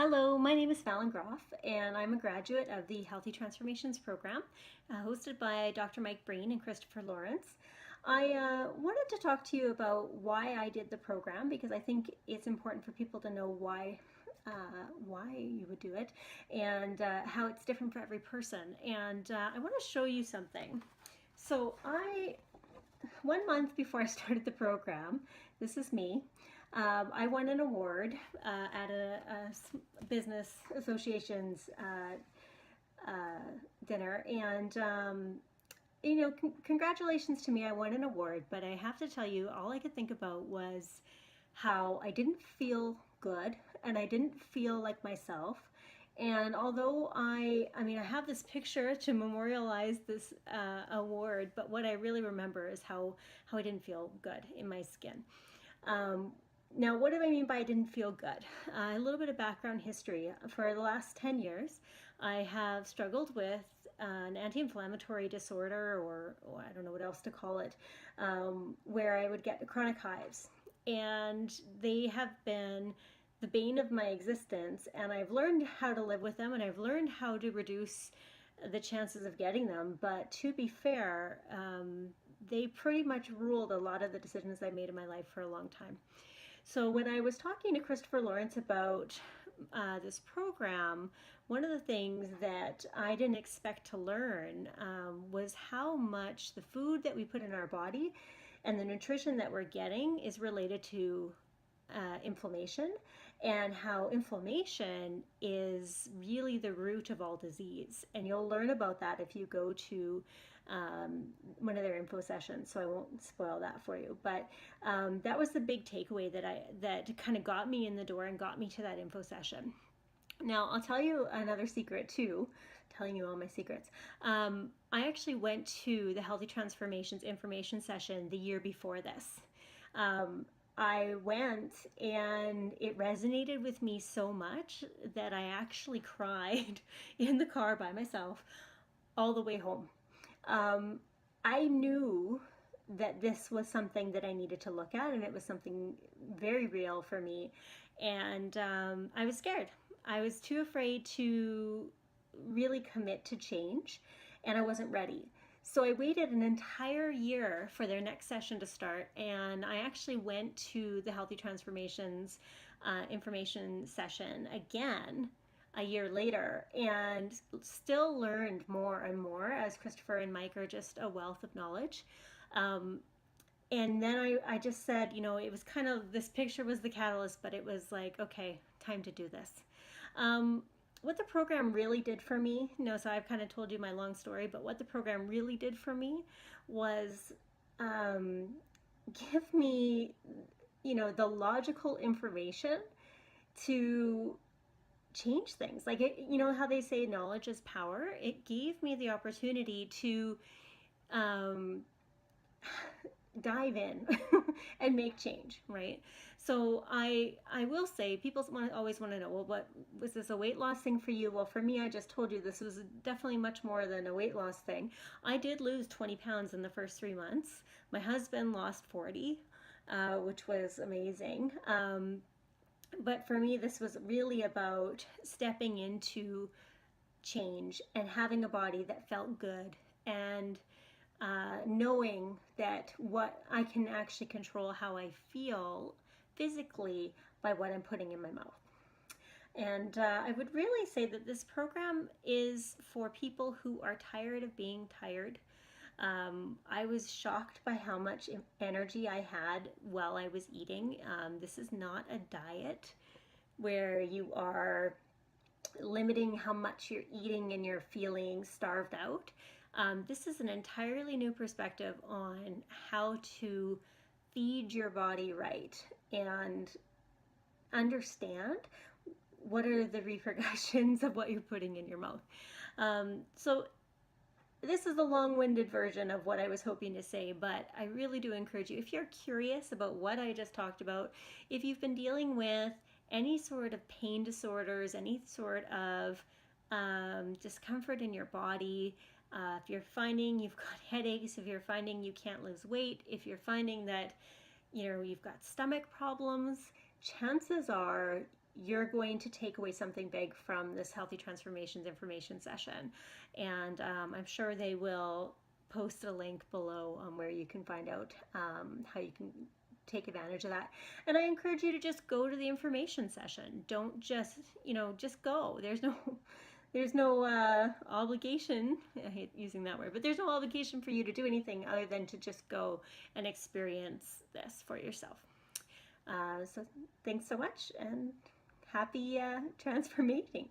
Hello, my name is Phalan Grof, and I'm a graduate of the Healthy Transformations program, hosted by Dr. Mike Breen and Christopher Lawrence. I wanted to talk to you about why I did the program because I think it's important for people to know why you would do it and how it's different for every person. And I want to show you something. So 1 month before I started the program, this is me. I won an award at a business association's dinner, and congratulations to me. I won an award, but I have to tell you, all I could think about was how I didn't feel good and I didn't feel like myself. And although I have this picture to memorialize this award, but what I really remember is how I didn't feel good in my skin. Now, what do I mean by I didn't feel good? A little bit of background history. For the last 10 years, I have struggled with an anti-inflammatory disorder, or I don't know what else to call it, where I would get chronic hives. And they have been the bane of my existence, and I've learned how to live with them, and I've learned how to reduce the chances of getting them. But to be fair, they pretty much ruled a lot of the decisions I made in my life for a long time. So when I was talking to Christopher Lawrence about this program, one of the things that I didn't expect to learn was how much the food that we put in our body and the nutrition that we're getting is related to inflammation, and how inflammation is really the root of all disease. And you'll learn about that if you go to one of their info sessions, so I won't spoil that for you. But that was the big takeaway that kind of got me in the door and got me to that info session. Now, I'll tell you another secret too, telling you all my secrets. I actually went to the Healthy Transformations information session the year before this. I went and it resonated with me so much that I actually cried in the car by myself all the way home. I knew that this was something that I needed to look at, and it was something very real for me. And I was scared. I was too afraid to really commit to change, and I wasn't ready. So I waited an entire year for their next session to start, and I actually went to the Healthy Transformations information session again a year later, and still learned more and more, as Christopher and Mike are just a wealth of knowledge. And then I just said, it was kind of, this picture was the catalyst, but it was like, okay, time to do this. What the program really did for me, so I've kind of told you my long story, but what the program really did for me was give me, the logical information to change things. Like, how they say knowledge is power? It gave me the opportunity to dive in and make change, right? So I will say, people always want to know, well, what was this, a weight loss thing for you? Well, for me, I just told you this was definitely much more than a weight loss thing. I did lose 20 pounds in the first 3 months. My husband lost 40, which was amazing. But for me, this was really about stepping into change and having a body that felt good, and knowing that what I can actually control how I feel physically by what I'm putting in my mouth. And I would really say that this program is for people who are tired of being tired. I was shocked by how much energy I had while I was eating. This is not a diet where you are limiting how much you're eating and you're feeling starved out. This is an entirely new perspective on how to feed your body right and understand what are the repercussions of what you're putting in your mouth. So this is a long-winded version of what I was hoping to say, but I really do encourage you, if you're curious about what I just talked about, if you've been dealing with any sort of pain disorders, any sort of discomfort in your body, if you're finding you've got headaches, if you're finding you can't lose weight, if you're finding that you've got stomach problems, chances are you're going to take away something big from this Healthy Transformations information session. And I'm sure they will post a link below where you can find out how you can take advantage of that. And I encourage you to just go to the information session. Don't just, just go. There's no obligation, I hate using that word, but there's no obligation for you to do anything other than to just go and experience this for yourself. So thanks so much, and happy transformating.